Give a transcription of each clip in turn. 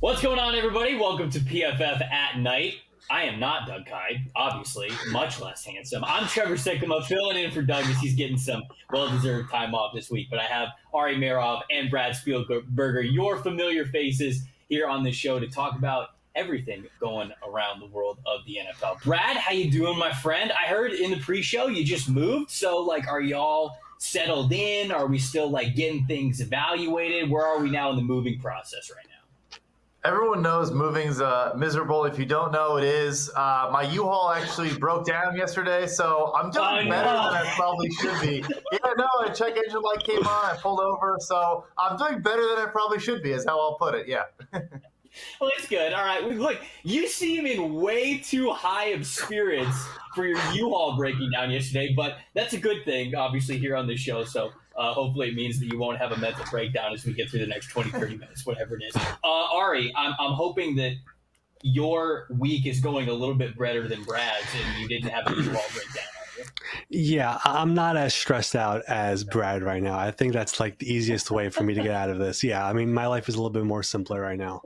What's going on, everybody? Welcome to PFF at Night. I am not Doug Kyde, obviously, much less handsome. I'm Trevor Sikkema, filling in for Doug as he's getting some well-deserved time off this week. But I have Ari Meirov and Brad Spielberger, your familiar faces, here on the show to talk about everything going around the world of the NFL. Brad, how you doing, my friend? I heard in the pre-show you just moved, so are y'all settled in? Are we still getting things evaluated? Where are we now in the moving process right now? Everyone knows moving's miserable. If you don't know, it is. My U-Haul actually broke down yesterday, so I'm doing better than I probably should be. Yeah, no, a check engine light came on. I pulled over, so I'm doing better than I probably should be, is how I'll put it. Yeah. Well, that's good. All right. Look, you seem in way too high of spirits for your U-Haul breaking down yesterday, but that's a good thing, obviously, here on this show. So hopefully it means that you won't have a mental breakdown as we get through the next 20, 30 minutes, whatever it is. Ari, I'm hoping that your week is going a little bit better than Brad's and you didn't have a U-Haul breakdown. Yeah, I'm not as stressed out as Brad right now. I think that's the easiest way for me to get out of this. Yeah, I mean, my life is a little bit more simpler right now.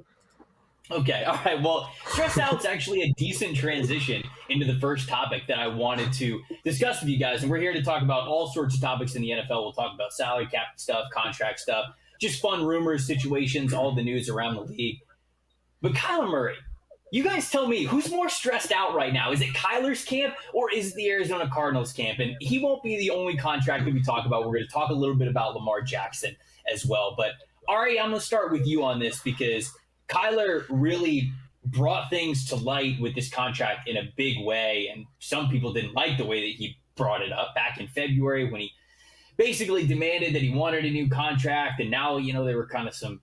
Okay, all right. Well, stress out's actually a decent transition into the first topic that I wanted to discuss with you guys. And we're here to talk about all sorts of topics in the NFL. We'll talk about salary cap stuff, contract stuff, just fun rumors, situations, all the news around the league. But Kyler Murray, you guys tell me, who's more stressed out right now? Is it Kyler's camp or is it the Arizona Cardinals camp? And he won't be the only contract that we talk about. We're going to talk a little bit about Lamar Jackson as well. But Ari, I'm going to start with you on this because Kyler really brought things to light with this contract in a big way, and some people didn't like the way that he brought it up back in February when he basically demanded that he wanted a new contract, and now, there were kind of some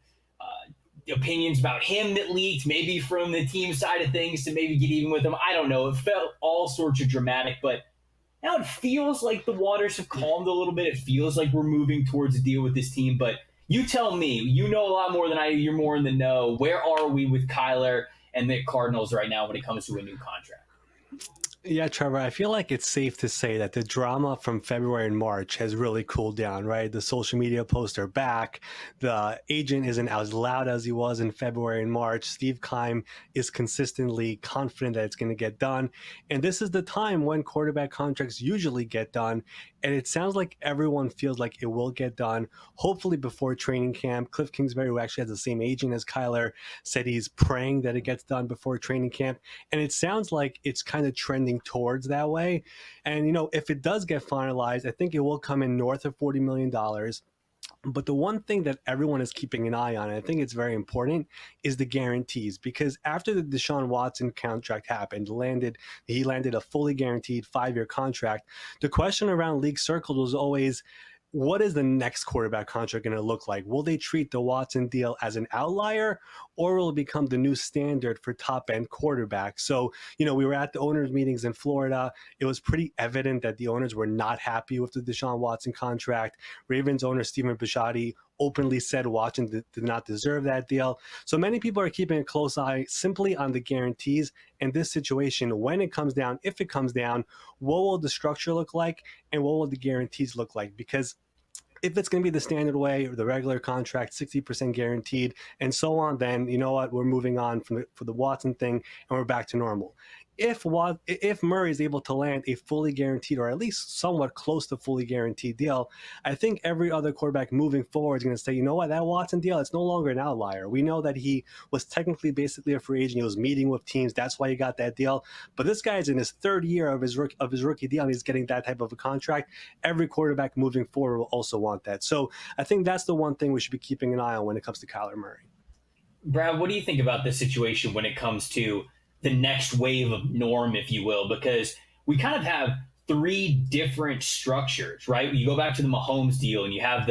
opinions about him that leaked, maybe from the team side of things to maybe get even with him. I don't know. It felt all sorts of dramatic, but now it feels like the waters have calmed a little bit. It feels like we're moving towards a deal with this team, but you tell me, you know a lot more than I do. You're more in the know. Where are we with Kyler and the Cardinals right now when it comes to a new contract? Yeah, Trevor, I feel like it's safe to say that the drama from February and March has really cooled down, right? The social media posts are back. The agent isn't as loud as he was in February and March. Steve Keim is consistently confident that it's going to get done. And this is the time when quarterback contracts usually get done. And it sounds like everyone feels like it will get done, hopefully before training camp. Cliff Kingsbury, who actually has the same agent as Kyler, said he's praying that it gets done before training camp. And it sounds like it's kind of trending towards that way. And, if it does get finalized, I think it will come in north of $40 million. But the one thing that everyone is keeping an eye on, and I think it's very important, is the guarantees. Because after the Deshaun Watson contract happened, he landed a fully guaranteed 5-year contract. The question around league circles was always, what is the next quarterback contract going to look like? Will they treat the Watson deal as an outlier, or will it become the new standard for top-end quarterbacks? So, we were at the owners' meetings in Florida. It was pretty evident that the owners were not happy with the Deshaun Watson contract. Ravens owner Stephen Bisciotti openly said Watson did not deserve that deal. So many people are keeping a close eye simply on the guarantees and this situation. When it comes down, if it comes down, what will the structure look like and what will the guarantees look like? Because if it's going to be the standard way or the regular contract, 60% guaranteed and so on, then you know what? We're moving on for the Watson thing and we're back to normal. If Murray is able to land a fully guaranteed or at least somewhat close to fully guaranteed deal, I think every other quarterback moving forward is going to say, you know what, that Watson deal, it's no longer an outlier. We know that he was technically basically a free agent. He was meeting with teams. That's why he got that deal. But this guy is in his third year of his rookie deal, and he's getting that type of a contract. Every quarterback moving forward will also want that. So I think that's the one thing we should be keeping an eye on when it comes to Kyler Murray. Brad, what do you think about this situation when it comes to the next wave of norm, if you will? Because we kind of have 3 different structures, right? You go back to the Mahomes deal and you have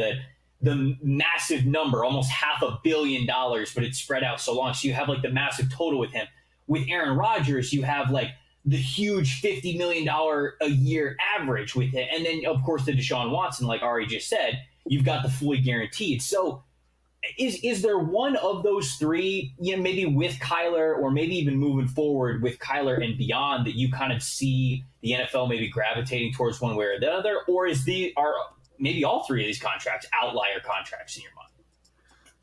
the massive number, almost $500 million, but it's spread out so long. So you have the massive total with him. With Aaron Rodgers, you have the huge $50 million a year average with it. And then, of course, the Deshaun Watson, like Ari just said, you've got the fully guaranteed. So is there one of those 3, maybe with Kyler or maybe even moving forward with Kyler and beyond, that you kind of see the NFL maybe gravitating towards one way or the other? Or are maybe all 3 of these contracts outlier contracts in your mind?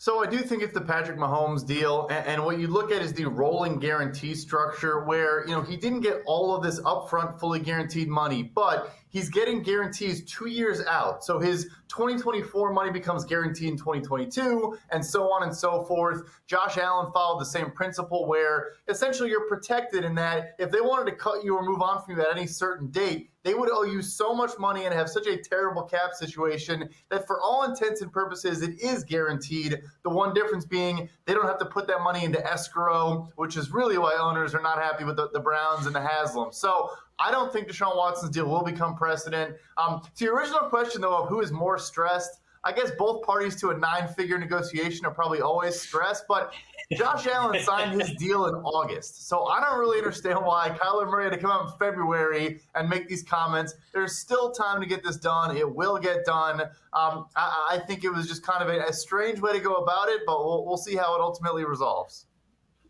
So I do think it's the Patrick Mahomes deal, and what you look at is the rolling guarantee structure where, he didn't get all of this upfront fully guaranteed money, but he's getting guarantees 2 years out. So his 2024 money becomes guaranteed in 2022, and so on and so forth. Josh Allen followed the same principle where essentially you're protected in that if they wanted to cut you or move on from you at any certain date, they would owe you so much money and have such a terrible cap situation that for all intents and purposes, it is guaranteed. The one difference being they don't have to put that money into escrow, which is really why owners are not happy with the Browns and the Haslam. So I don't think Deshaun Watson's deal will become precedent. To your original question, though, of who is more stressed, I guess both parties to a 9-figure negotiation are probably always stressed, but Josh Allen signed his deal in August. So I don't really understand why Kyler Murray had to come out in February and make these comments. There's still time to get this done. It will get done. I think it was just kind of a strange way to go about it, but we'll see how it ultimately resolves.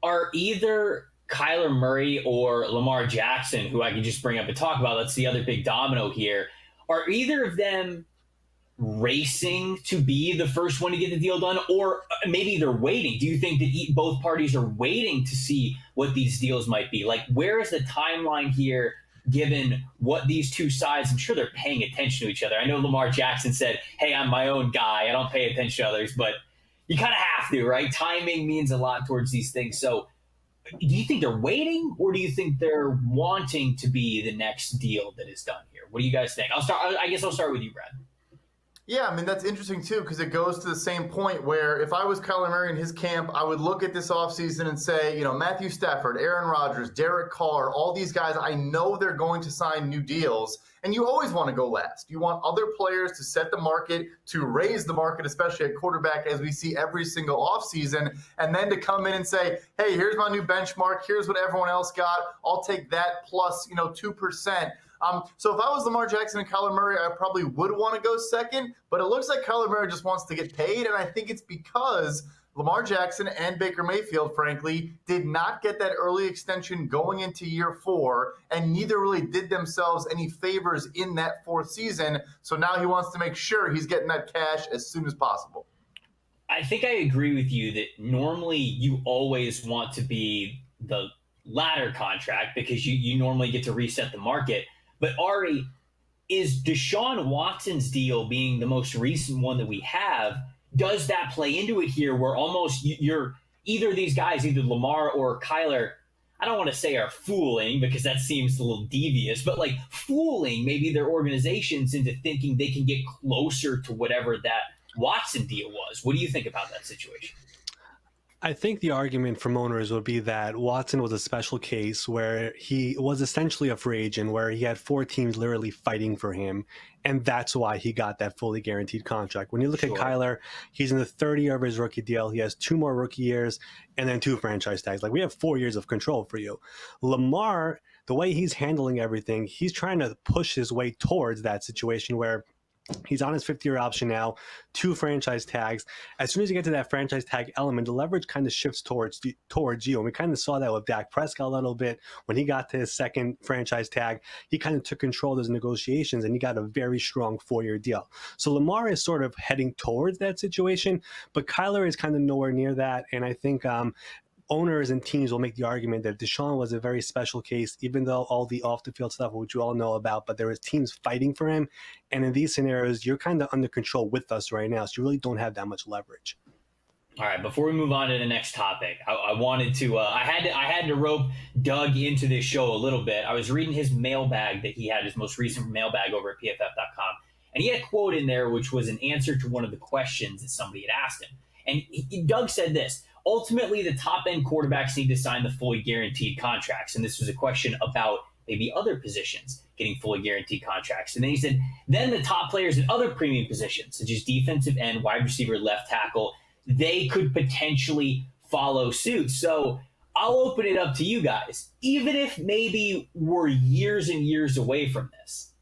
Are either Kyler Murray or Lamar Jackson, who I can just bring up and talk about, that's the other big domino here, are either of them racing to be the first one to get the deal done, or maybe they're waiting? Do you think that both parties are waiting to see what these deals might be? Like, where is the timeline here, given what these two sides, I'm sure they're paying attention to each other. I know Lamar Jackson said, hey, I'm my own guy, I don't pay attention to others, but you kind of have to, right? Timing means a lot towards these things. So do you think they're waiting, or do you think they're wanting to be the next deal that is done here? What do you guys think? I guess I'll start with you, Brad. Yeah, I mean, that's interesting, too, because it goes to the same point where if I was Kyler Murray in his camp, I would look at this offseason and say, Matthew Stafford, Aaron Rodgers, Derek Carr, all these guys, I know they're going to sign new deals. And you always want to go last. You want other players to set the market, to raise the market, especially at quarterback, as we see every single offseason, and then to come in and say, hey, here's my new benchmark. Here's what everyone else got. I'll take that plus, 2%. So if I was Lamar Jackson and Kyler Murray, I probably would want to go second, but it looks like Kyler Murray just wants to get paid, and I think it's because Lamar Jackson and Baker Mayfield, frankly, did not get that early extension going into year 4, and neither really did themselves any favors in that 4th season, so now he wants to make sure he's getting that cash as soon as possible. I think I agree with you that normally you always want to be the latter contract because you normally get to reset the market. But Ari, is Deshaun Watson's deal being the most recent one that we have, does that play into it here where almost you're either these guys, either Lamar or Kyler, I don't want to say are fooling because that seems a little devious, but like fooling maybe their organizations into thinking they can get closer to whatever that Watson deal was? What do you think about that situation? I think the argument from owners would be that Watson was a special case where he was essentially a free agent, where he had 4 teams literally fighting for him, and that's why he got that fully guaranteed contract. When you look at Kyler, he's in the 3rd year of his rookie deal. He has 2 more rookie years and then 2 franchise tags. Like, we have 4 years of control for you. Lamar, the way he's handling everything, he's trying to push his way towards that situation where he's on his 5th-year option now, 2 franchise tags. As soon as you get to that franchise tag element, the leverage kind of shifts towards you. And we kind of saw that with Dak Prescott a little bit. When he got to his 2nd franchise tag, he kind of took control of those negotiations, and he got a very strong 4-year deal. So Lamar is sort of heading towards that situation, but Kyler is kind of nowhere near that. And I think owners and teams will make the argument that Deshaun was a very special case, even though all the off-the-field stuff, which we all know about, but there was teams fighting for him. And in these scenarios, you're kind of under control with us right now, so you really don't have that much leverage. All right, before we move on to the next topic, I wanted to I had to rope Doug into this show a little bit. I was reading his mailbag that he had, his most recent mailbag over at PFF.com, and he had a quote in there which was an answer to one of the questions that somebody had asked him. And Doug said this: ultimately, the top-end quarterbacks need to sign the fully guaranteed contracts. And this was a question about maybe other positions getting fully guaranteed contracts. And then he said, then the top players at other premium positions, such as defensive end, wide receiver, left tackle, they could potentially follow suit. So I'll open it up to you guys. Even if maybe we're years and years away from this,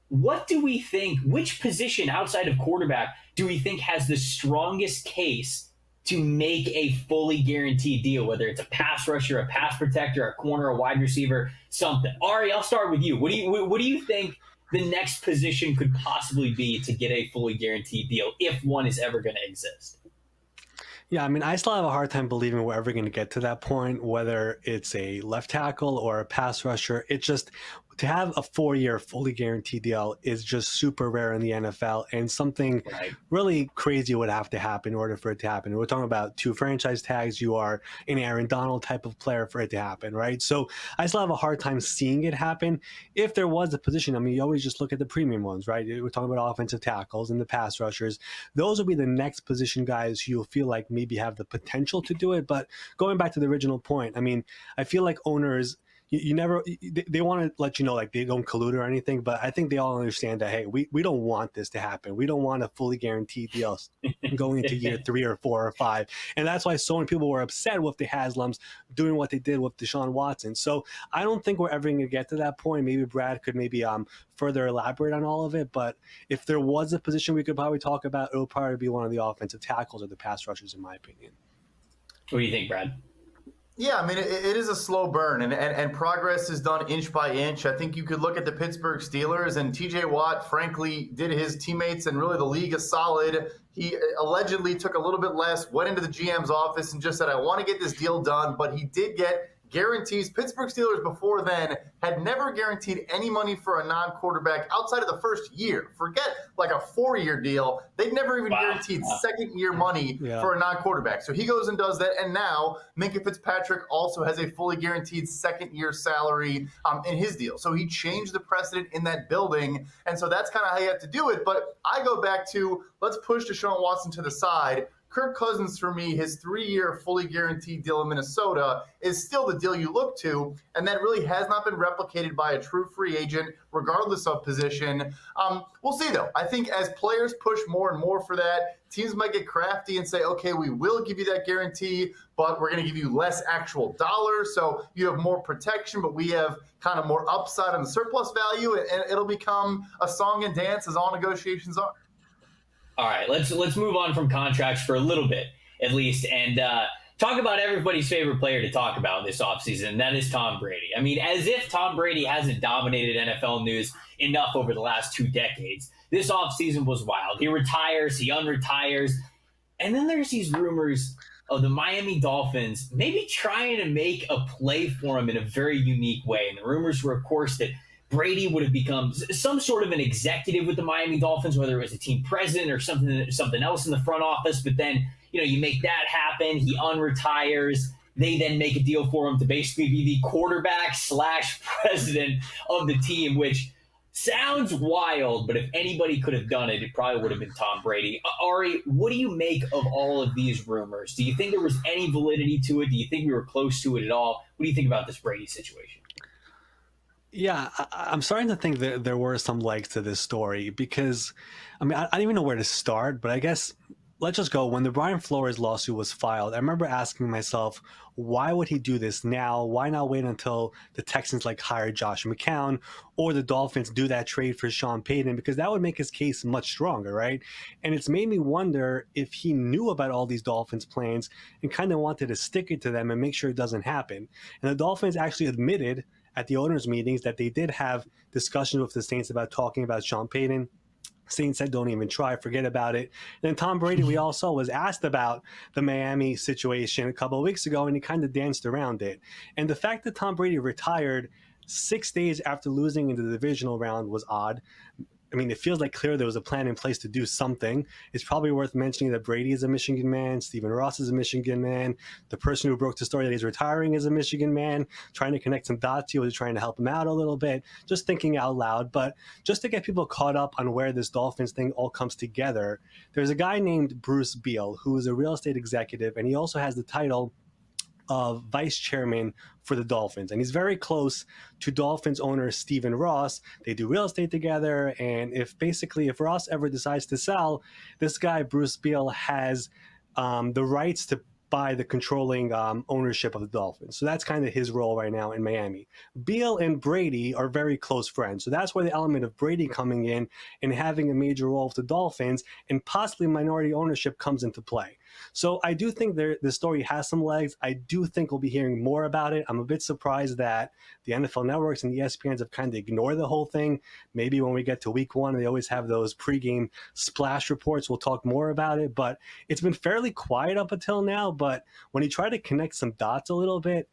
what do we think, which position outside of quarterback do we think has the strongest case to make a fully guaranteed deal, whether it's a pass rusher, a pass protector, a corner, a wide receiver, something? Ari, I'll start with you. What do you think the next position could possibly be to get a fully guaranteed deal, if one is ever going to exist? Yeah, I mean, I still have a hard time believing we're ever going to get to that point, whether it's a left tackle or a pass rusher. It just, to have a 4-year fully guaranteed deal is just super rare in the NFL, and something Right. really crazy would have to happen in order for it to happen. We're talking about 2 franchise tags. You are an Aaron Donald type of player for it to happen, right? So I still have a hard time seeing it happen. If there was a position, I mean, you always just look at the premium ones, right? We're talking about offensive tackles and the pass rushers. Those will be the next position guys who you'll feel like maybe have the potential to do it. But going back to the original point, I mean, I feel like owners, you never, they want to let you know like they don't collude or anything, but I think they all understand that, hey, we don't want this to happen. We don't want a fully guaranteed deal going into year 3 or 4 or 5. And that's why so many people were upset with the Haslams doing what they did with Deshaun Watson. So I don't think we're ever going to get to that point. Maybe Brad could maybe further elaborate on all of it. But if there was a position we could probably talk about, it would probably be one of the offensive tackles or the pass rushers, in my opinion. What do you think, Brad? Yeah, I mean, it is a slow burn, and progress is done inch by inch. I think you could look at the Pittsburgh Steelers, and TJ Watt, frankly, did his teammates and really the league a solid. He allegedly took a little bit less, went into the GM's office and just said, I want to get this deal done, but he did get guarantees. Pittsburgh Steelers before then had never guaranteed any money for a non-quarterback outside of the first year. Forget like a 4-year deal. They'd never even guaranteed second-year money for a non-quarterback. So he goes and does that. And now Minkah Fitzpatrick also has a fully guaranteed second-year salary in his deal. So he changed the precedent in that building. And so that's kind of how you have to do it. But I go back to, let's push Deshaun Watson to the side. Kirk Cousins, for me, his 3-year fully guaranteed deal in Minnesota is still the deal you look to, and that really has not been replicated by a true free agent, regardless of position. We'll see, though. I think as players push more and more for that, teams might get crafty and say, okay, we will give you that guarantee, but we're going to give you less actual dollars, so you have more protection, but we have kind of more upside on the surplus value, and it'll become a song and dance as all negotiations are. All right, let's move on from contracts for a little bit, at least, and talk about everybody's favorite player to talk about this offseason, and that is Tom Brady. I mean, as if Tom Brady hasn't dominated NFL news enough over the last 2 decades. This offseason was wild. He retires, he unretires, and then there's these rumors of the Miami Dolphins maybe trying to make a play for him in a very unique way. And the rumors were, of course, that Brady would have become some sort of an executive with the Miami Dolphins, whether it was a team president or something else in the front office. But then, you make that happen. He unretires. They then make a deal for him to basically be the quarterback / president of the team, which sounds wild. But if anybody could have done it, it probably would have been Tom Brady. Ari, what do you make of all of these rumors? Do you think there was any validity to it? Do you think we were close to it at all? What do you think about this Brady situation? Yeah, I'm starting to think that there were some legs to this story because, I mean, I don't even know where to start, but I guess let's just go. When the Brian Flores lawsuit was filed, I remember asking myself, why would he do this now? Why not wait until the Texans hire Josh McCown or the Dolphins do that trade for Sean Payton? Because that would make his case much stronger, right? And it's made me wonder if he knew about all these Dolphins plans and kind of wanted to stick it to them and make sure it doesn't happen. And the Dolphins actually admitted at the owners' meetings that they did have discussions with the Saints about talking about Sean Payton. Saints said, don't even try, forget about it. And then Tom Brady, we all saw, was asked about the Miami situation a couple of weeks ago, and he kind of danced around it. And the fact that Tom Brady retired 6 days after losing in the divisional round was odd. I mean, it feels like clear there was a plan in place to do something. It's probably worth mentioning that Brady is a Michigan man, Stephen Ross is a Michigan man, the person who broke the story that he's retiring is a Michigan man, trying to connect some dots. He was trying to help him out a little bit, just thinking out loud. But just to get people caught up on where this Dolphins thing all comes together, there's a guy named Bruce Beal, who is a real estate executive, and he also has the title of vice chairman for the Dolphins. And he's very close to Dolphins owner Stephen Ross. They do real estate together. And if Ross ever decides to sell, this guy, Bruce Beal, has the rights to buy the controlling ownership of the Dolphins. So that's kind of his role right now in Miami. Beal and Brady are very close friends. So that's where the element of Brady coming in and having a major role with the Dolphins and possibly minority ownership comes into play. So I do think the story has some legs. I do think we'll be hearing more about it. I'm a bit surprised that the NFL networks and the ESPNs have kind of ignored the whole thing. Maybe when we get to week one, they always have those pregame splash reports. We'll talk more about it, but it's been fairly quiet up until now. But when you try to connect some dots a little bit,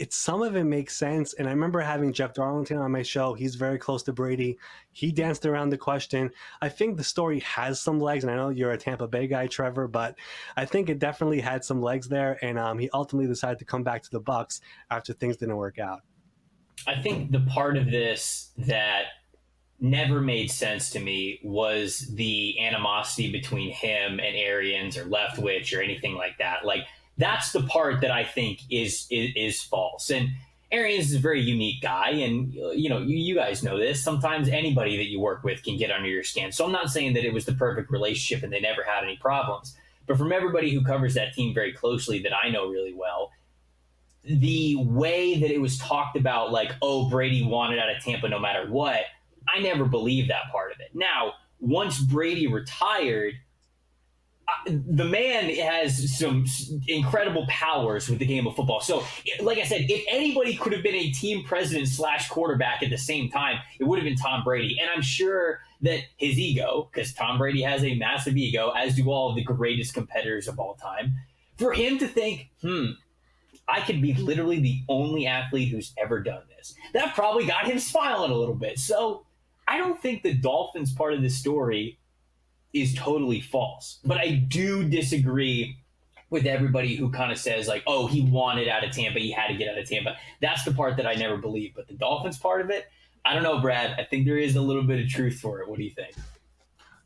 some of it makes sense. And I remember having Jeff Darlington on my show. He's very close to Brady. He danced around the question. I think the story has some legs, and I know you're a Tampa Bay guy, Trevor, but I think it definitely had some legs there. And he ultimately decided to come back to the Bucs after things didn't work out. I think the part of this that never made sense to me was the animosity between him and Arians or Leftwich or anything like that. Like, that's the part that I think is false. And Arians is a very unique guy, and you guys know this. Sometimes anybody that you work with can get under your skin. So I'm not saying that it was the perfect relationship and they never had any problems. But from everybody who covers that team very closely that I know really well, the way that it was talked about, like, oh, Brady wanted out of Tampa no matter what, I never believed that part of it. Now, once Brady retired, the man has some incredible powers with the game of football. So, like I said, if anybody could have been a team president / quarterback at the same time, it would have been Tom Brady. And I'm sure that his ego, because Tom Brady has a massive ego, as do all of the greatest competitors of all time, for him to think, I could be literally the only athlete who's ever done this, that probably got him smiling a little bit. So I don't think the Dolphins part of the story is totally false. But I do disagree with everybody who kind of says, like, oh, he wanted out of Tampa, he had to get out of Tampa. That's the part that I never believed. But the Dolphins part of it, I don't know, Brad. I think there is a little bit of truth for it. What do you think?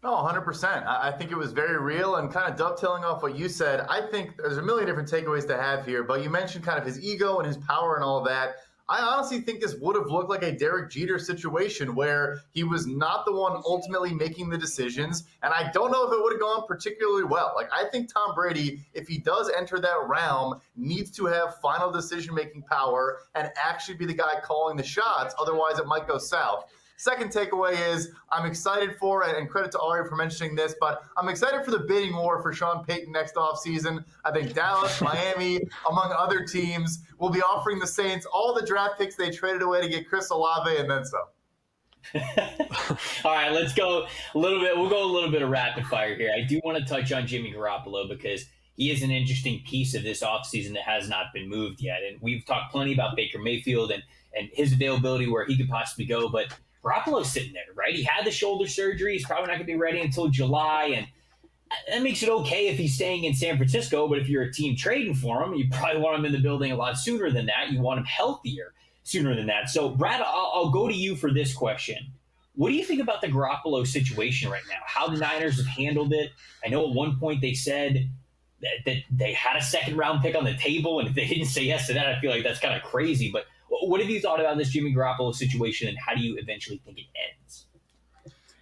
No, 100%. I think it was very real, and kind of dovetailing off what you said, I think there's a million different takeaways to have here, but you mentioned kind of his ego and his power and all that. I honestly think this would have looked like a Derek Jeter situation where he was not the one ultimately making the decisions, and I don't know if it would have gone particularly well. Like, I think Tom Brady, if he does enter that realm, needs to have final decision-making power and actually be the guy calling the shots. Otherwise, it might go south. Second takeaway is I'm excited for, and credit to Ari for mentioning this, but I'm excited for the bidding war for Sean Payton next offseason. I think Dallas, Miami, among other teams, will be offering the Saints all the draft picks they traded away to get Chris Olave and then some. All right, let's go a little bit. We'll go a little bit of rapid fire here. I do want to touch on Jimmy Garoppolo because he is an interesting piece of this offseason that has not been moved yet. And we've talked plenty about Baker Mayfield and his availability, where he could possibly go, but Garoppolo's sitting there, right? He had the shoulder surgery. He's probably not going to be ready until July. And that makes it okay if he's staying in San Francisco. But if you're a team trading for him, you probably want him in the building a lot sooner than that. You want him healthier sooner than that. So, Brad, I'll go to you for this question. What do you think about the Garoppolo situation right now? How the Niners have handled it? I know at one point they said that they had a second-round pick on the table, and if they didn't say yes to that, I feel like that's kind of crazy. But what have you thought about this Jimmy Garoppolo situation, and how do you eventually think it ends?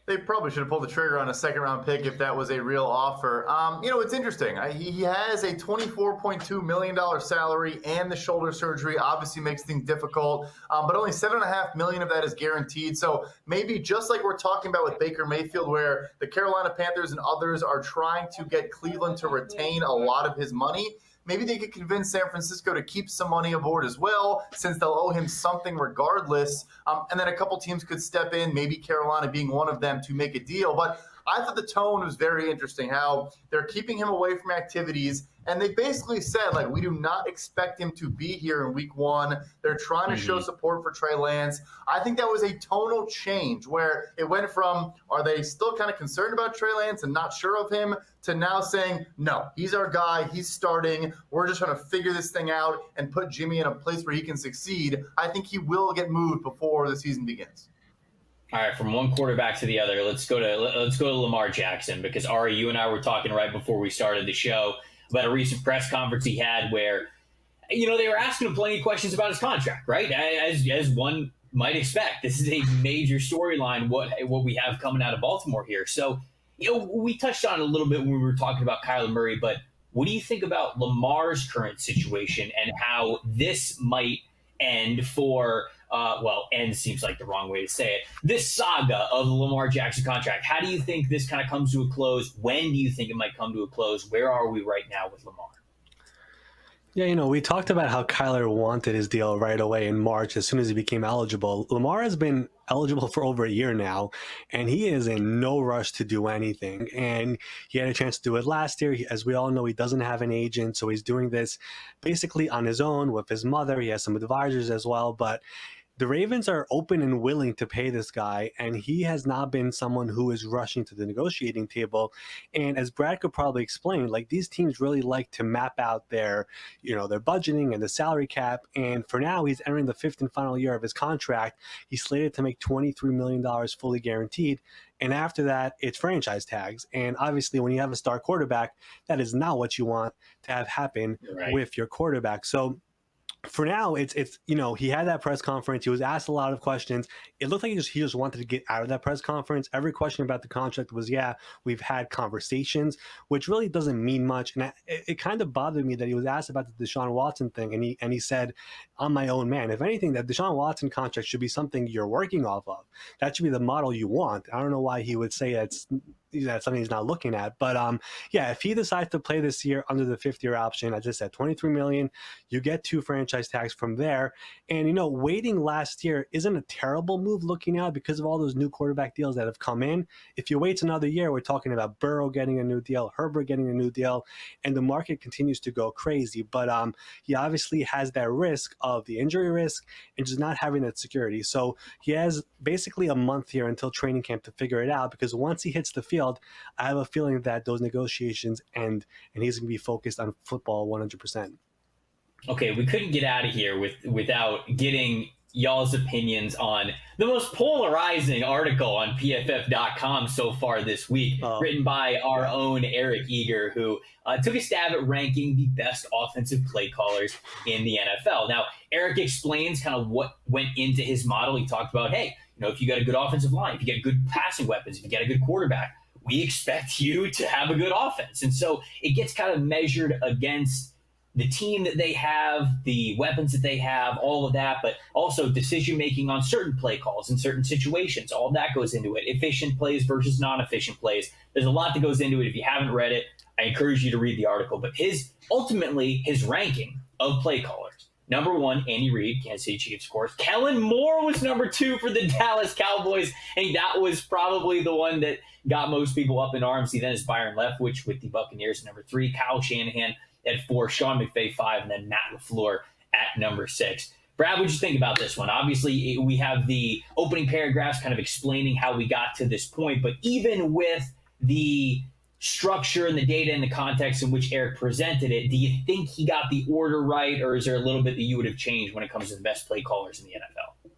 They probably should have pulled the trigger on a second-round pick if that was a real offer. It's interesting. He has a $24.2 million salary, and the shoulder surgery obviously makes things difficult, but only $7.5 million of that is guaranteed. So maybe just like we're talking about with Baker Mayfield, where the Carolina Panthers and others are trying to get Cleveland to retain a lot of his money, maybe they could convince San Francisco to keep some money aboard as well, since they'll owe him something regardless. And then a couple teams could step in, maybe Carolina being one of them, to make a deal. But I thought the tone was very interesting, how they're keeping him away from activities. And they basically said, like, we do not expect him to be here in week one. They're trying to show support for Trey Lance. I think that was a tonal change where it went from, are they still kind of concerned about Trey Lance and not sure of him, to now saying, no, he's our guy, he's starting. We're just trying to figure this thing out and put Jimmy in a place where he can succeed. I think he will get moved before the season begins. All right, from one quarterback to the other, let's go to Lamar Jackson, because Ari, you and I were talking right before we started the show about a recent press conference he had where, they were asking him plenty of questions about his contract, right? As one might expect. This is a major storyline, what we have coming out of Baltimore here. So, we touched on it a little bit when we were talking about Kyler Murray, but what do you think about Lamar's current situation and how this might end for end seems like the wrong way to say it. This saga of the Lamar Jackson contract, how do you think this kind of comes to a close? When do you think it might come to a close? Where are we right now with Lamar? Yeah, we talked about how Kyler wanted his deal right away in March as soon as he became eligible. Lamar has been eligible for over a year now, and he is in no rush to do anything. And he had a chance to do it last year. As we all know, he doesn't have an agent, so he's doing this basically on his own with his mother. He has some advisors as well, but the Ravens are open and willing to pay this guy, and he has not been someone who is rushing to the negotiating table. And as Brad could probably explain, like, these teams really like to map out their budgeting and the salary cap. And for now, he's entering the fifth and final year of his contract. He's slated to make $23 million fully guaranteed. And after that, it's franchise tags. And obviously, when you have a star quarterback, that is not what you want to have happen with your quarterback. So for now, it's he had that press conference. He was asked a lot of questions. It looked like he just wanted to get out of that press conference. Every question about the contract was, we've had conversations, which really doesn't mean much. And it kind of bothered me that he was asked about the Deshaun Watson thing, and he said, "I'm my own man." If anything, that Deshaun Watson contract should be something you're working off of. That should be the model you want. I don't know why he would say that's something he's not looking at. But if he decides to play this year under the fifth-year option, as I said, $23 million, you get 2 franchise tags from there. And waiting last year isn't a terrible move looking out because of all those new quarterback deals that have come in. If you wait another year, we're talking about Burrow getting a new deal, Herbert getting a new deal, and the market continues to go crazy. But he obviously has that risk of the injury risk and just not having that security. So he has basically a month here until training camp to figure it out, because once he hits the field, I have a feeling that those negotiations end and he's going to be focused on football 100%. Okay, we couldn't get out of here without getting y'all's opinions on the most polarizing article on PFF.com so far this week, written by our own Eric Eager, who took a stab at ranking the best offensive play callers in the NFL. Now, Eric explains kind of what went into his model. He talked about, hey, if you got a good offensive line, if you get good passing weapons, if you get a good quarterback, we expect you to have a good offense. And so it gets kind of measured against the team that they have, the weapons that they have, all of that, but also decision-making on certain play calls in certain situations. All that goes into it. Efficient plays versus non-efficient plays. There's a lot that goes into it. If you haven't read it, I encourage you to read the article. But ultimately, his ranking of play callers. Number 1, Andy Reid, Kansas City Chiefs, of course. Kellen Moore was number 2 for the Dallas Cowboys. And that was probably the one that got most people up in arms. He then is Byron Leftwich with the Buccaneers, number 3. Kyle Shanahan at 4, Sean McVay 5, and then Matt LaFleur at number 6. Brad, what'd you think about this one? Obviously, we have the opening paragraphs kind of explaining how we got to this point, but even with the structure and the data and the context in which Eric presented it, do you think he got the order right, or is there a little bit that you would have changed when it comes to the best play callers in the NFL?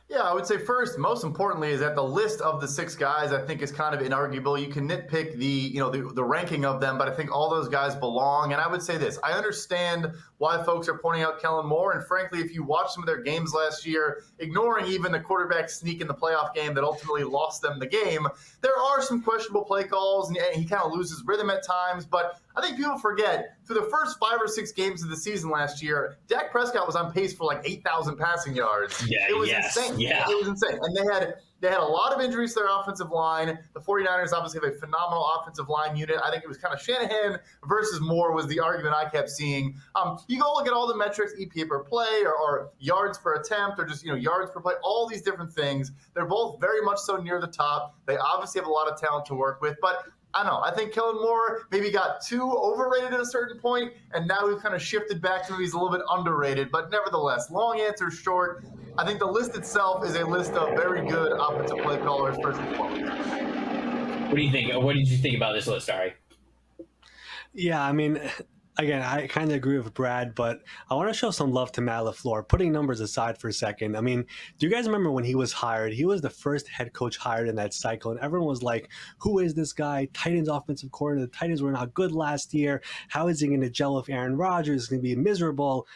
Yeah, I would say first, most importantly, is that the list of the 6 guys I think is kind of inarguable. You can nitpick the ranking of them, but I think all those guys belong. And I would say this: I understand why folks are pointing out Kellen Moore. And frankly, if you watch some of their games last year, ignoring even the quarterback sneak in the playoff game that ultimately lost them the game, there are some questionable play calls, and he kind of loses rhythm at times. But I think people forget, through the first 5 or 6 games of the season last year, Dak Prescott was on pace for like 8,000 passing yards. It was insane. Yeah. It was insane. And they had a lot of injuries to their offensive line. The 49ers obviously have a phenomenal offensive line unit. I think it was kind of Shanahan versus Moore was the argument I kept seeing. You go look at all the metrics, EPA per play or yards per attempt or just yards per play, all these different things. They're both very much so near the top. They obviously have a lot of talent to work with, but I don't know. I think Kellen Moore maybe got too overrated at a certain point, and now we've kind of shifted back to he's a little bit underrated. But nevertheless, long answer short, I think the list itself is a list of very good offensive play callers first and foremost. What do you think? What did you think about this list, Ari? Yeah, I mean, again, I kind of agree with Brad, but I want to show some love to Matt LaFleur. Putting numbers aside for a second, I mean, do you guys remember when he was hired? He was the first head coach hired in that cycle, and everyone was like, who is this guy? Titans offensive coordinator. The Titans were not good last year. How is he going to gel with Aaron Rodgers? It's going to be miserable.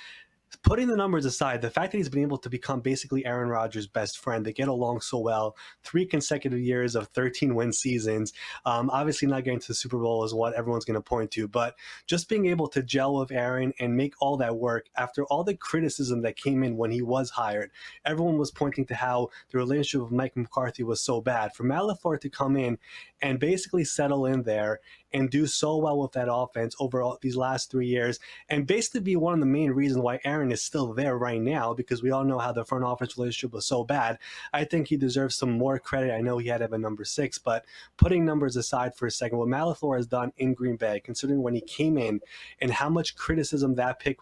putting the numbers aside, the fact that he's been able to become basically Aaron Rodgers' best friend, they get along so well, 3 consecutive years of 13-win seasons, obviously not getting to the Super Bowl is what everyone's going to point to, but just being able to gel with Aaron and make all that work after all the criticism that came in when he was hired. Everyone was pointing to how the relationship with Mike McCarthy was so bad. For Matt LaFleur to come in and basically settle in there and do so well with that offense over these last 3 years, and basically be one of the main reasons why Aaron is still there right now, because we all know how the front office relationship was so bad. I think he deserves some more credit. I know he had to have a number 6, but putting numbers aside for a second, what Matt LaFleur has done in Green Bay, considering when he came in and how much criticism that pick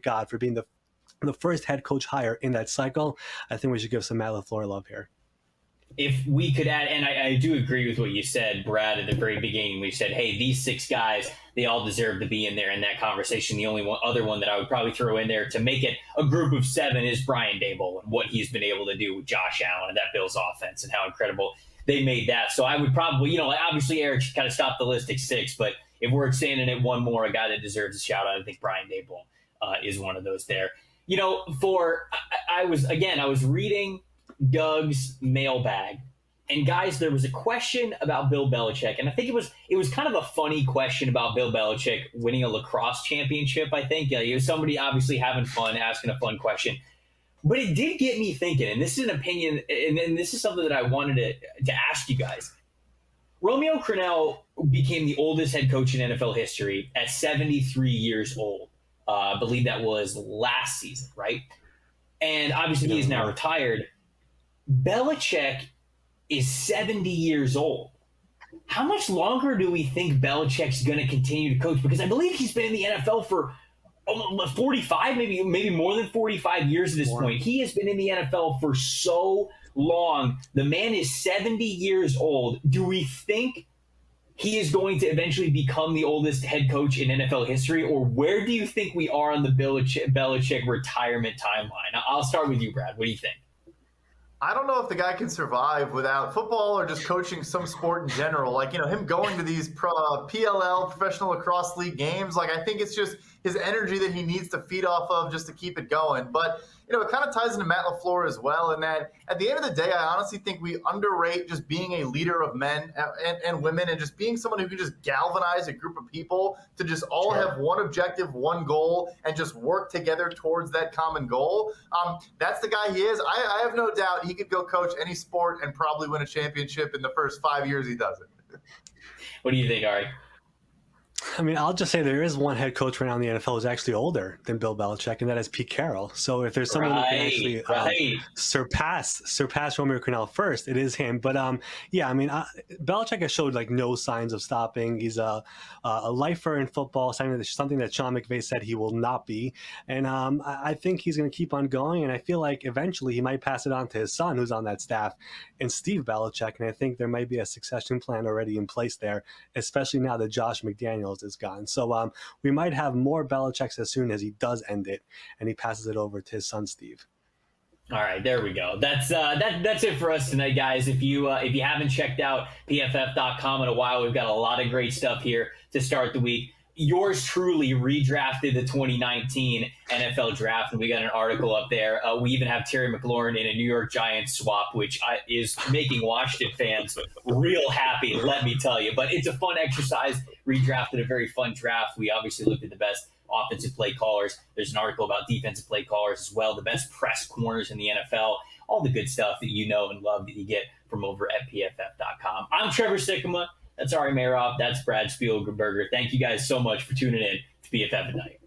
got for being the first head coach hire in that cycle, I think we should give some Matt LaFleur love here. If we could add, and I do agree with what you said, Brad, at the very beginning. We said, hey, these 6 guys, they all deserve to be in there in that conversation. The only other one that I would probably throw in there to make it a group of 7 is Brian Daboll and what he's been able to do with Josh Allen and that Bills offense and how incredible they made that. So I would probably, obviously Eric kind of stopped the list at 6, but if we're standing at one more, a guy that deserves a shout out, I think Brian Daboll is one of those there. I was reading Doug's mailbag, and guys, there was a question about Bill Belichick, and I think it was kind of a funny question about Bill Belichick winning a lacrosse championship. I think it was somebody obviously having fun, asking a fun question, but it did get me thinking. And this is an opinion, and this is something that I wanted to ask you guys. Romeo Crennel became the oldest head coach in NFL history at 73 years old. I believe that was last season, right? And obviously he is now retired. Belichick is 70 years old. How much longer do we think Belichick's going to continue to coach? Because I believe he's been in the NFL for 45, maybe more than 45 years at this point. He has been in the NFL for so long. The man is 70 years old. Do we think he is going to eventually become the oldest head coach in NFL history? Or where do you think we are on the Belichick retirement timeline? I'll start with you, Brad. What do you think? I don't know if the guy can survive without football or just coaching some sport in general. Like, him going to these PLL, Professional Lacrosse League games, I think it's just his energy that he needs to feed off of just to keep it going. But, it kind of ties into Matt LaFleur as well, in that at the end of the day, I honestly think we underrate just being a leader of men and women, and just being someone who can just galvanize a group of people to just all have one objective, one goal, and just work together towards that common goal. That's the guy he is. I have no doubt he could go coach any sport and probably win a championship in the first 5 years he does it. What do you think, Ari? I mean, I'll just say there is one head coach right now in the NFL who's actually older than Bill Belichick, and that is Pete Carroll. So if there's someone who can actually surpass Romeo Crennel first, it is him. But Belichick has showed no signs of stopping. He's a lifer in football, something that Sean McVay said he will not be. And I think he's going to keep on going. And I feel like eventually he might pass it on to his son, who's on that staff, and Steve Belichick. And I think there might be a succession plan already in place there, especially now that Josh McDaniels is gone. So we might have more Belichicks as soon as he does end it and he passes it over to his son Steve. All right, there we go. That's it for us tonight, guys. If you haven't checked out PFF.com in a while, we've got a lot of great stuff here to start the week. Yours truly redrafted the 2019 NFL draft, and we got an article up there. We even have Terry McLaurin in a New York Giants swap, which is making Washington fans real happy, let me tell you. But it's a fun exercise. Redrafted a very fun draft. We obviously looked at the best offensive play callers. There's an article about defensive play callers as well, the best press corners in the NFL, all the good stuff that you know and love that you get from over at PFF.com. I'm Trevor Sikkema. That's Ari Meirov. That's Brad Spielberger. Thank you guys so much for tuning in to PFF at Night.